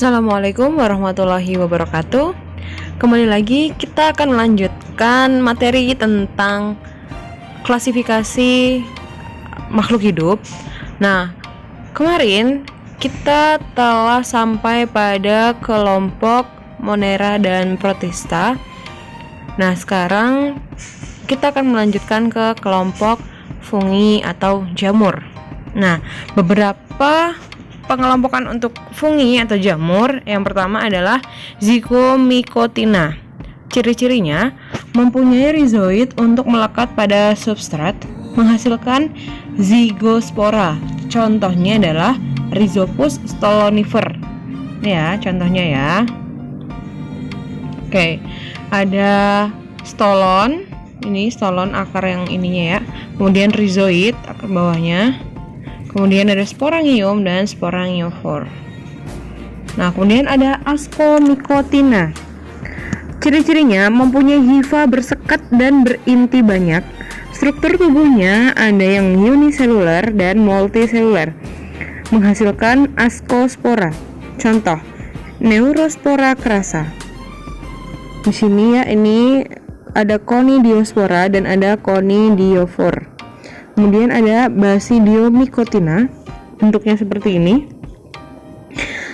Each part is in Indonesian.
Assalamualaikum warahmatullahi wabarakatuh. Kembali lagi kita akan melanjutkan materi tentang klasifikasi makhluk hidup. Nah, kemarin kita telah sampai pada kelompok Monera dan Protista. Nah, sekarang kita akan melanjutkan ke kelompok fungi atau jamur. Nah, beberapa pengelompokan untuk fungi atau jamur. Yang pertama adalah Zygomycotina. Ciri-cirinya mempunyai rizoid untuk melekat pada substrat, menghasilkan zygospora. Contohnya adalah Rhizopus stolonifer. Ya, contohnya ya. Oke, ada stolon. Ini stolon akar yang ininya ya. Kemudian rizoid akar bawahnya. Kemudian ada sporangium dan sporangiofor. Nah, kemudian ada Ascomycotina. Ciri-cirinya mempunyai hifa bersekat dan berinti banyak. Struktur tubuhnya ada yang uniseluler dan multiseluler, menghasilkan ascospora. Contoh, Neurospora crassa. Di sini ya, ini ada Conidiospora dan ada Conidiophore. Kemudian ada Basidiomycotina, bentuknya seperti ini.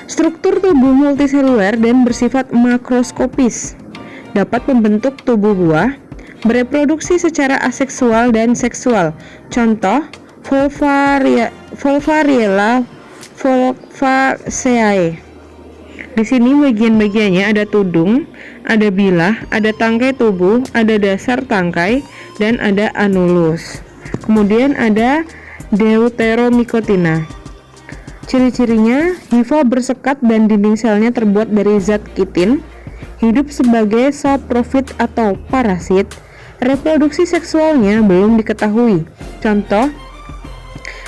Struktur tubuh multiseluler dan bersifat makroskopis, dapat membentuk tubuh buah, bereproduksi secara aseksual dan seksual. Contoh, Volvariella volvaceae. Di sini bagian-bagiannya ada tudung, ada bilah, ada tangkai tubuh, ada dasar tangkai, dan ada anulus. Kemudian ada Deuteromycotina. Ciri-cirinya hifa bersekat dan dinding selnya terbuat dari zat kitin, hidup sebagai saprofit atau parasit, reproduksi seksualnya belum diketahui. Contoh,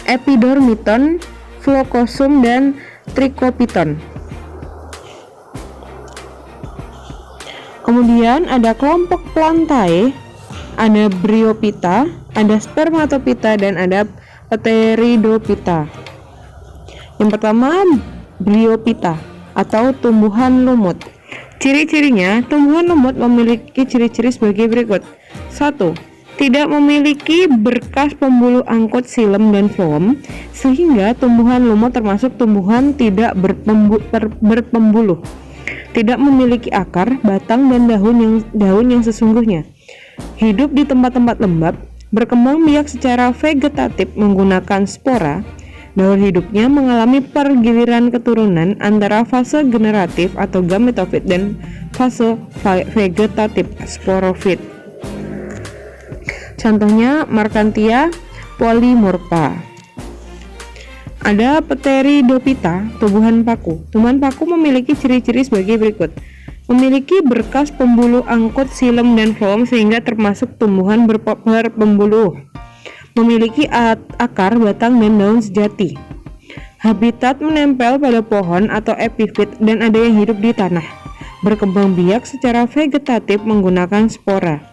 Epidormiton, Phlocossum, dan Trichopiton. Kemudian ada kelompok Plantae, ada Bryophyta, ada Spermatophyta, dan ada Pteridophyta. Yang pertama, Bryophyta atau tumbuhan lumut. Ciri-cirinya, tumbuhan lumut memiliki ciri-ciri sebagai berikut. 1. Tidak memiliki berkas pembuluh angkut xilem dan phloem, sehingga tumbuhan lumut termasuk tumbuhan tidak berpembuluh. Tidak memiliki akar, batang, dan daun yang sesungguhnya. Hidup di tempat-tempat lembab, berkembang biak secara vegetatif menggunakan spora. Daur hidupnya mengalami pergiliran keturunan antara fase generatif atau gametofit dan fase vegetatif sporofit. Contohnya Marchantia polymorpha. Ada Pteridophyta, tumbuhan paku. Tumbuhan paku memiliki ciri-ciri sebagai berikut. Memiliki berkas pembuluh angkut xilem dan phloem sehingga termasuk tumbuhan berpembuluh. Memiliki akar, batang, dan daun sejati. Habitat menempel pada pohon atau epifit dan ada yang hidup di tanah. Berkembang biak secara vegetatif menggunakan spora.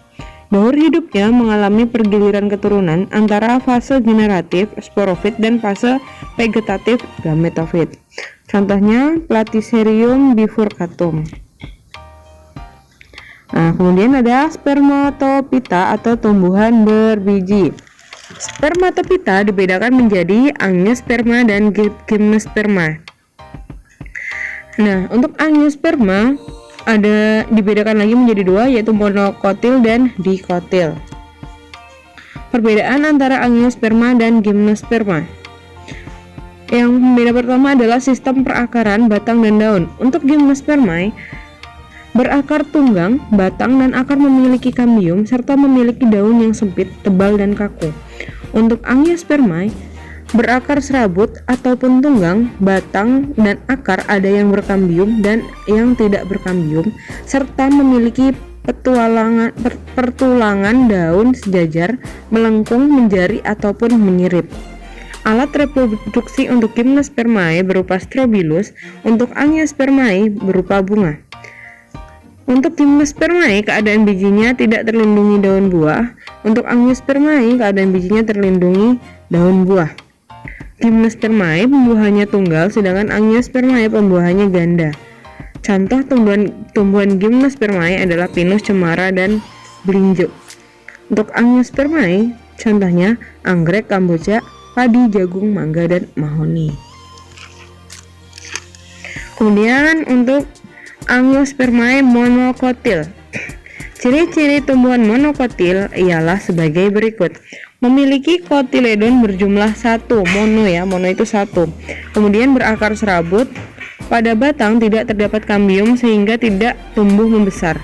Daur hidupnya mengalami pergiliran keturunan antara fase generatif sporofit dan fase vegetatif gametofit. Contohnya Platycerium bifurcatum. Nah, kemudian ada Spermatophyta atau tumbuhan berbiji. Spermatophyta dibedakan menjadi Angiosperma dan Gymnosperma. Nah, untuk Angiosperma ada dibedakan lagi menjadi dua, yaitu monokotil dan dikotil. Perbedaan antara Angiosperma dan Gymnosperma. Yang pembeda pertama adalah sistem perakaran batang dan daun. Untuk Gymnospermae berakar tunggang, batang, dan akar memiliki kambium serta memiliki daun yang sempit, tebal, dan kaku. Untuk Angiospermae berakar serabut ataupun tunggang, batang, dan akar ada yang berkambium dan yang tidak berkambium, serta memiliki pertulangan daun sejajar, melengkung, menjari, ataupun menyirip. Alat reproduksi untuk Gymnospermae berupa strobilus, untuk Angiospermae berupa bunga. Untuk Gymnospermae, keadaan bijinya tidak terlindungi daun buah. Untuk Angiospermae, keadaan bijinya terlindungi daun buah. Gymnospermae pembuahannya tunggal, sedangkan Angiospermae pembuahannya ganda. Contoh tumbuhan Gymnospermae adalah pinus, cemara, dan belinjo. Untuk Angiospermae, contohnya anggrek, kamboja, padi, jagung, mangga, dan mahoni. Kemudian untuk Angiospermae monokotil. Ciri-ciri tumbuhan monokotil ialah sebagai berikut. Memiliki kotiledon berjumlah 1, mono itu 1. Kemudian berakar serabut. Pada batang tidak terdapat kambium sehingga tidak tumbuh membesar.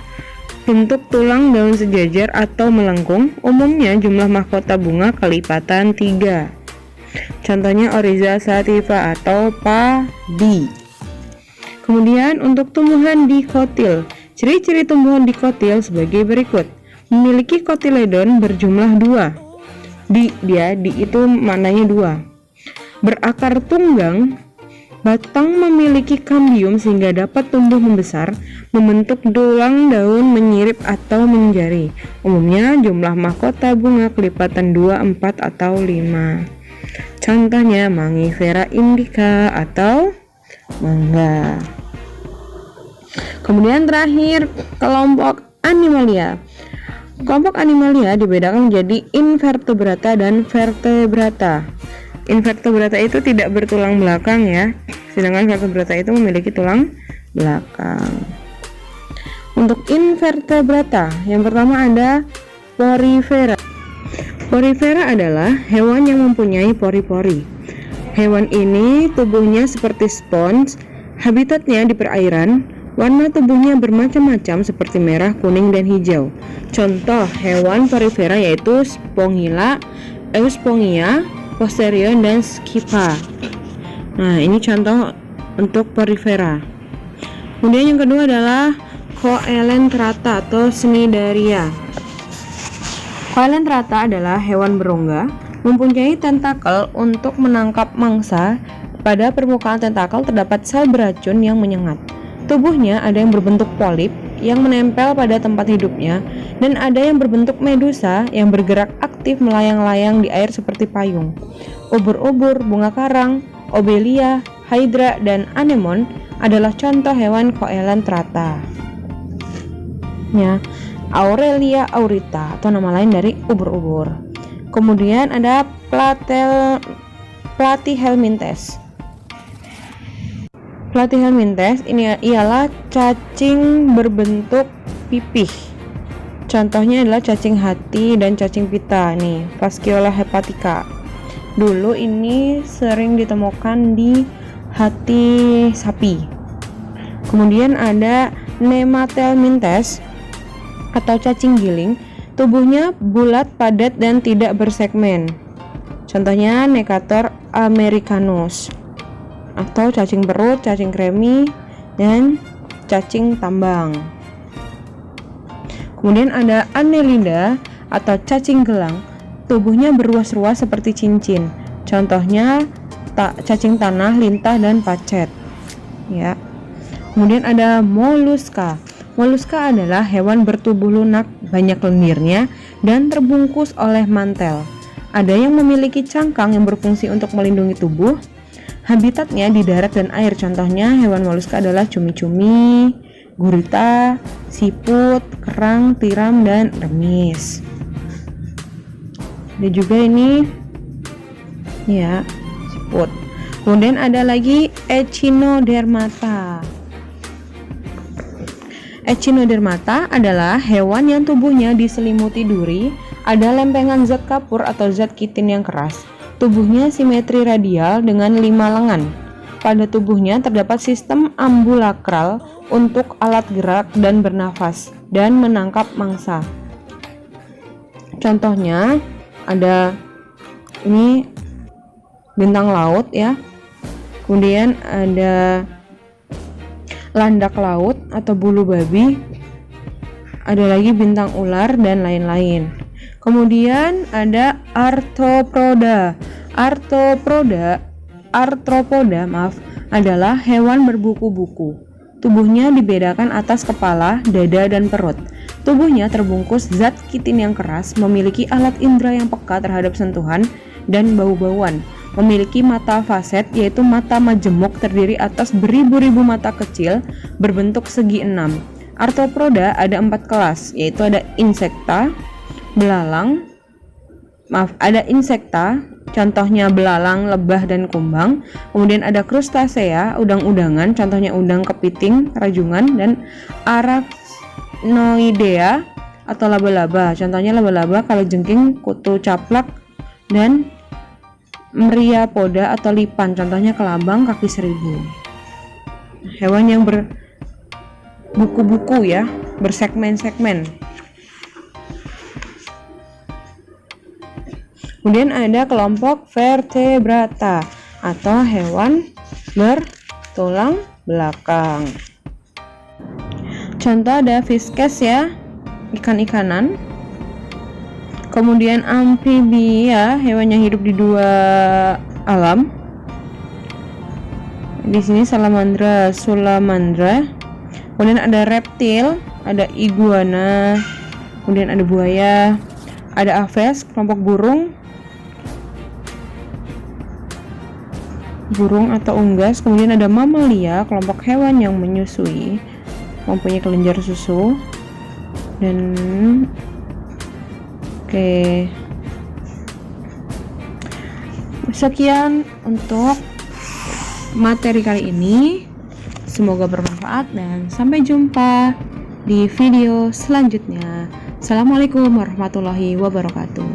Bentuk tulang daun sejajar atau melengkung. Umumnya jumlah mahkota bunga kelipatan 3. Contohnya Oryza sativa atau padi. Kemudian untuk tumbuhan dikotil. Ciri-ciri tumbuhan dikotil sebagai berikut. Memiliki kotiledon berjumlah 2. Di itu maknanya 2. Berakar tunggang. Batang memiliki kambium sehingga dapat tumbuh membesar, membentuk tulang daun menyirip atau menjari. Umumnya jumlah mahkota bunga kelipatan 2, 4, atau 5. Contohnya Mangifera indica atau mangga. Kemudian terakhir kelompok Animalia. Kelompok Animalia dibedakan menjadi invertebrata dan vertebrata. Invertebrata itu tidak bertulang belakang ya, sedangkan vertebrata itu memiliki tulang belakang. Untuk invertebrata, yang pertama ada Porifera. Porifera adalah hewan yang mempunyai pori-pori. Hewan ini tubuhnya seperti spons, habitatnya di perairan. Warna tubuhnya bermacam-macam seperti merah, kuning, dan hijau. Contoh hewan porifera yaitu Spongyla, Euspongia, Posterion, dan Scypha. Nah, ini contoh untuk porifera. Kemudian yang kedua adalah Coelenterata atau Cnidaria. Coelenterata adalah hewan berongga, mempunyai tentakel untuk menangkap mangsa. Pada permukaan tentakel terdapat sel beracun yang menyengat. Tubuhnya ada yang berbentuk polip yang menempel pada tempat hidupnya, dan ada yang berbentuk medusa yang bergerak aktif melayang-layang di air seperti payung. Ubur-ubur, bunga karang, obelia, hydra, dan anemon adalah contoh hewan Coelenterata. Ya, Aurelia aurita atau nama lain dari ubur-ubur. Kemudian ada Platyhelminthes. Platyhelminthes ini ialah cacing berbentuk pipih. Contohnya adalah cacing hati dan cacing pita nih, Fasciola hepatica. Dulu ini sering ditemukan di hati sapi. Kemudian ada Nematelminthes atau cacing giling. Tubuhnya bulat, padat, dan tidak bersegmen. Contohnya Necator americanus atau cacing perut, cacing kremi, dan cacing tambang. Kemudian ada Annelida atau cacing gelang. Tubuhnya berruas-ruas seperti cincin. Contohnya cacing tanah, lintah, dan pacet. Ya. Kemudian ada Mollusca. Mollusca adalah hewan bertubuh lunak, banyak lendirnya, dan terbungkus oleh mantel. Ada yang memiliki cangkang yang berfungsi untuk melindungi tubuh. Habitatnya di darat dan air. Contohnya hewan molluska adalah cumi-cumi, gurita, siput, kerang, tiram, dan remis. Ada juga ini ya, siput. Kemudian ada lagi Echinodermata. Echinodermata adalah hewan yang tubuhnya diselimuti duri, ada lempengan zat kapur atau zat kitin yang keras. Tubuhnya simetri radial dengan 5 lengan. Pada tubuhnya terdapat sistem ambulakral untuk alat gerak dan bernafas dan menangkap mangsa. Contohnya ada ini bintang laut ya. Kemudian ada landak laut atau bulu babi. Ada lagi bintang ular dan lain-lain. Kemudian ada Arthropoda. Arthropoda adalah hewan berbuku-buku. Tubuhnya dibedakan atas kepala, dada, dan perut. Tubuhnya terbungkus zat kitin yang keras, memiliki alat indera yang peka terhadap sentuhan dan bau-bauan. memiliki mata faset, yaitu mata majemuk terdiri atas beribu-ribu mata kecil berbentuk segi enam. Arthropoda ada 4 kelas, yaitu ada insekta, contohnya belalang, lebah, dan kumbang. Kemudian ada krustasea, udang-udangan, contohnya udang, kepiting, rajungan, dan arachnoidea atau laba-laba, contohnya laba-laba, kalajengking, kutu caplak, dan myriapoda atau lipan, contohnya kelabang, kaki seribu. Hewan yang berbuku-buku ya, bersegmen-segmen. Kemudian ada kelompok vertebrata atau hewan bertulang belakang. Contoh ada fishes ya, ikan-ikanan. Kemudian amfibia, hewan yang hidup di 2 alam. Di sini salamandra, sulamandra. Kemudian ada reptil, ada iguana. Kemudian ada buaya, ada aves, kelompok burung atau unggas. Kemudian ada mamalia, kelompok hewan yang menyusui, mempunyai kelenjar susu. Dan sekian untuk materi kali ini. Semoga bermanfaat dan sampai jumpa di video selanjutnya. Assalamualaikum warahmatullahi wabarakatuh.